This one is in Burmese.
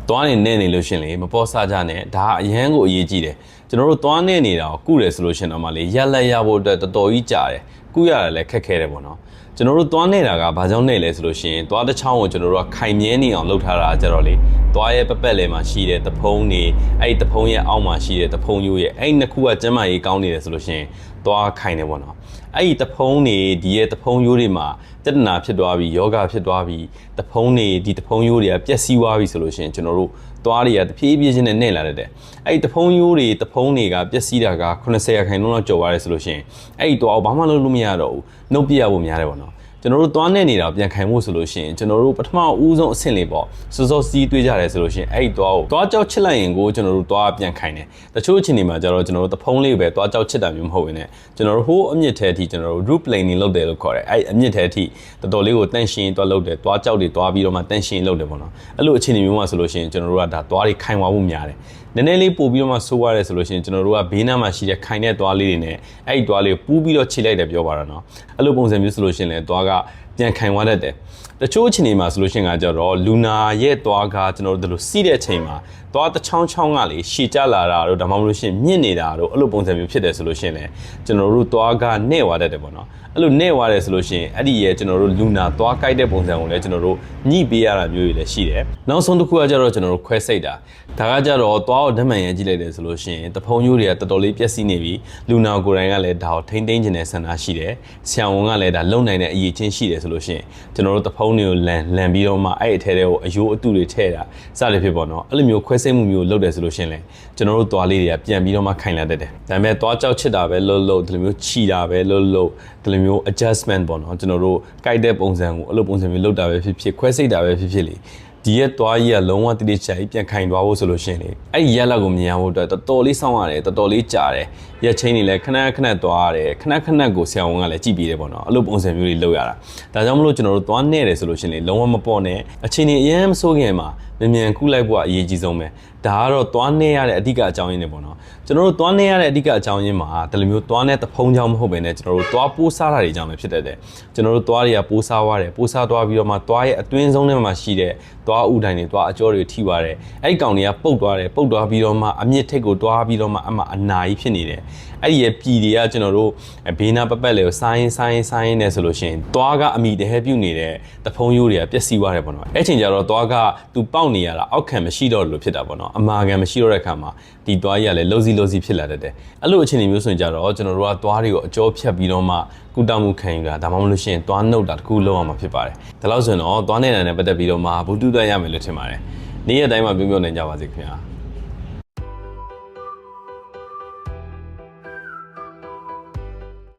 သွားနေလို့ရှင်လေမပေါ်စားကြနဲ့ဒါအရန်ကိုအရေးကြီးတယ်ကျွန်တော်တို့သွားနေနေတာကိုကုတယ်ဆိုလို့ရှင်တော့မှလေရက်လက်ရဖို့အတွက်တော်တော်ကြီးကြာတယ်ကုရတယ်လည်းခက်ခဲတယ်ပေါ့နော်ကျွန်တော်တို့သွားနေတာကဘာကြောင့်နေလဲဆိုလို့ရှိရင်သွားတစ်ချောင်းကိုကျွန်တော်တို့ကခိုင်မြဲနေအောင်လုပ်ထားတာကြတော့လေသွားရဲ့ပက်လဲမှာရှိတဲ့တဖုံးနေအဲ့ဒီတဖုံးရဲ့အောက်မှာရှိတဲ့တဖုံးရိုးရဲ့အဲ့ဒီနှစ်ခုကကျန်းမာရေးကောင်းနေတယ်ဆိုလို့ရှိရင်သွားခိုင်နေပေါ့နော်အဲ့ဒီတဖုံးနေဒီရဲ့တဖုံးရိုးတွေမှာတဏှာဖြစ်သွားပြီးယောဂဖြစ်သွားပြီးတဖုံးနေဒီတဖုံးရိုးတွေကပျက်စီးသွားပြီဆိုလို့ရှိရင်ကျွန်တော်တို့သွားတွေကတဖြည်းဖြည်းချင်းနဲ့နှဲ့လာတတ်တယ်အဲ့ဒီတဖုံးရိုးတွေတဖုံးတွေကပျက်စီးတာက80%လောက်ကျော်သွားတယ်ဆိုလို့ရှိရင်အဲ့ဒီသွားဘာမှလုပ်လို့မရတော့ဘူးနှုတ်ပြရဖို့များတယ်ပေါ့နော်ကျွန်တော်တို့သွားနေနေတာပြန်ခိုင်ဖို့ဆိုလို့ရှိရင်ကျွန်တော်တို့ပထမဦးဆုံးအဆင့်လေးပေါ့စောစောစီးတွေးကြတယ်ဆိုလို့ရှိရင်အဲ့ဒီသွားကိုသွားကြောက်ချစ်လိုက်ရင်ကိုကျွန်တော်တို့သွားပြန်ခိုင်တယ်တချို့အချိန်တွေမှာကျတော့ကျွန်တော်တို့တဖုံးလေးပဲသွားကြောက်ချစ်တာမျိုးမဟုတ်ဘဲနဲ့ကျွန်တော်တို့ဟိုးအမြင့်ထဲအထိကျွန်တော်တို့ root planing လုပ်တယ်လို့ခေါ်တယ်အဲ့အမြင့်ထဲအထိတော်တော်လေးကိုတန့်ရှင်းသွားလုပ်တယ်သွားကြောက်တွေသွားပြီးတော့မှတန့်ရှင်းလုပ်တယ်ပေါ့နော်အဲ့လိုအချိန်တွေမျိုးမှာဆိုလို့ရှိရင်ကျွန်တော်တို့ကဒါသွားတွေခိုင်သွားဖို့များတယ်နည်းနည်းလေးပို့ပြီးတော့မှဆိုးရတယ်ဆိုလို့ရှိရင်ကျွန်တော်တို့ကဘေးနားမှာရှိတဲ့ခိုင်တဲ့သွားလေးတွေနဲ့အဲ့ဒီသွားလေးပူးပြီးတော့ခြိလိုက်တယ်ပြောပါတော့နော်အဲ့လိုပုံစံမျိုးဆိုလို့ရှိရင်လည်းသွားကပြန်ခိုင်သွားတတ်တယ်တချို့အချိန်တွေမှာဆိုလို့ရှိရင်ကကြတော့လူနာရဲ့သွားကကျွန်တော်တို့တို့စီးတဲ့အချိန်မှာသွားတစ်ချောင်းချောင်းကလေရှည်ကျလာတာတို့ဒါမှမဟုတ်ရှင်မြင့်နေတာတို့အဲ့လိုပုံစံမျိုးဖြစ်တယ်ဆိုလို့ရှိရင်လည်းကျွန်တော်တို့သွားကနဲ့သွားတတ်တယ်ပေါ့နော်အဲ့လိုနဲ့သွားတယ်ဆိုလို့ရှိရင်အဲ့ဒီရဲ့ကျွန်တော်တို့လူနာသွားကြိုက်တဲ့ပုံစံကိုလည်းကျွန်တော်တို့ညှိပေးရတာမျိုးတွေလည်းရှိတယ်နောက်ဆုံးတစ်ခုကကြတော့ကျွန်တော်တို့ခွဲစိတ်တာဒါကကြတော့သွားကိုဓာတ်မှန်ရကြည့်လိုက်တယ်ဆိုလို့ရှိရင်တဖုံရိုးတွေကတော်တော်လေးပျက်စီးနေပြီလူနာကိုယ်တိုင်ကလည်းဒါကိုထိမ့်သိမ်းခြင်းနဲ့ဆန္ဒရှိတယ်ဆရာဝန်ကလည်းဒါလုံနိုင်တဲ့အရေးချင်းရှိတယ်ဆိုလို့ရှိရင်ကျွန်တော်တို့တဖုံတွေကိုလန်ပြီးတော့မှအဲ့အထဲတွေကိုအယိုးအတုတွေထည့်တာစသဖြင့်ပေါ့နော်အဲ့လိုမျိုးခွဲစိတ်မှုမျိုးလုပ်တယ်ဆိုလို့ရှိရင်လည်းကျွန်တော်တို့သွားလေးတွေကပြန်ပြီးတော့မှခိုင်လာတတ်တယ်ဒါပေမဲ့သွားကြောက်ချစ်တာပဲလို့ဒီလိုမျိုးခြီတာပဲလို့ဒီလိုမျိုး adjustment ပေါ့နော်ကျွန်တော်တို့ကြိုက်တဲ့ပုံစံကိုအဲ့လိုပုံစံမျိုးလုပ်တာပဲဖြစ်ခွဲစိတ်တာပဲဖြစ်လေဒီရဲ့သွားကြီးကလုံးဝတိတိကျကျပြန်ခိုင်သွားဖို့ဆိုလို့ရှိရင်လေအဲ့ဒီရက်လက်ကိုမြင်ရဖို့အတွက်တော်တော်လေးစောင့်ရတယ်တော်တော်လေးကြာတယ်ရက်ချင်းတွေလည်းခဏသွားရတယ်ခဏကိုဆရာဝန်ကလည်းကြည့်ပြီးတယ်ပေါ့နော်အဲ့လိုပုံစံမျိုးတွေလုပ်ရတာဒါကြောင့်မလို့ကျွန်တော်တို့သွားနေတယ်ဆိုလို့ရှိရင်လေလုံးဝမပေါ့နဲ့အချိန်ကြီးအရင်မစိုးခင်မှာမြန်ကုလိုက်ဖို့အရေးကြီးဆုံးပဲဒါကတော့သွားနေရတဲ့အဓိကအကြောင်းရင်းတွေပေါ့နော်ကျွန်တော်တို့သွားနေရတဲ့အဓိကအကြောင်းရင်းမှာဒီလိုမျိုးသွားနေတဖုံးကြောင်းမဟုတ်ဘဲနဲ့ကျွန်တော်တို့သွားပိုးစားတာတွေကြောင့်လည်းဖြစ်တတ်တယ်ကျွန်တော်တို့သွားတွေကပိုးစားသွားတယ်ပိုးစားသွားပြီးတော့မှသွားရဲ့အတွင်းဆုံးထဲမှာရှိတဲ့သွားဥတိုင်းတွေသွားအကြောတွေထိသွားတယ်အဲ့ဒီကောင်တွေကပုတ်သွားတယ်ပုတ်သွားပြီးတော့မှအမြင့်ထိပ်ကိုတွားပြီးတော့မှအမှအနာကြီးဖြစ်နေတယ်အဲ့ဒီရဲ့ပြည်တွေကကျွန်တော်တို့ဘေးနာပတ်လေးကိုဆိုင်းနေဆိုလို့ရှိရင်သွားကအမိတဟဲပြုတ်နေတဲ့တဖုံးရိုးတွေကပျက်စီးသွားတယ်ပေါ့နော်အဲ့ချိန်ကျတော့သွားကသူပေါက်နေရတာအောက်ခံမရှိတော့လို့ဖြစ်တာပေါ့နော်အမာခံမရှိတော့တဲ့အခါမှာဒီသွားကြီးကလည်းလို့စီဖြစ်လာတတ်တယ်အဲ့လိုအခြေအနေမျိုးဆိုရင်ကြတော့ကျွန်တော်တို့ကသွားတွေကိုအကျော်ဖြတ်ပြီးတော့မှကုသမှုခံယူတာဒါမှမဟုတ်လို့ရှိရင်သွားနှုတ်တာတခုလုံးအောင်မှာဖြစ်ပါတယ်ဒါလို့ဆိုရင်တော့သွားနေတာနဲ့ပတ်သက်ပြီးတော့မှဘုဒ္ဓတရရမယ်လို့ထင်ပါတယ်နေ့ရက်တိုင်းမှာပြောနေကြပါစေခင်ဗျာ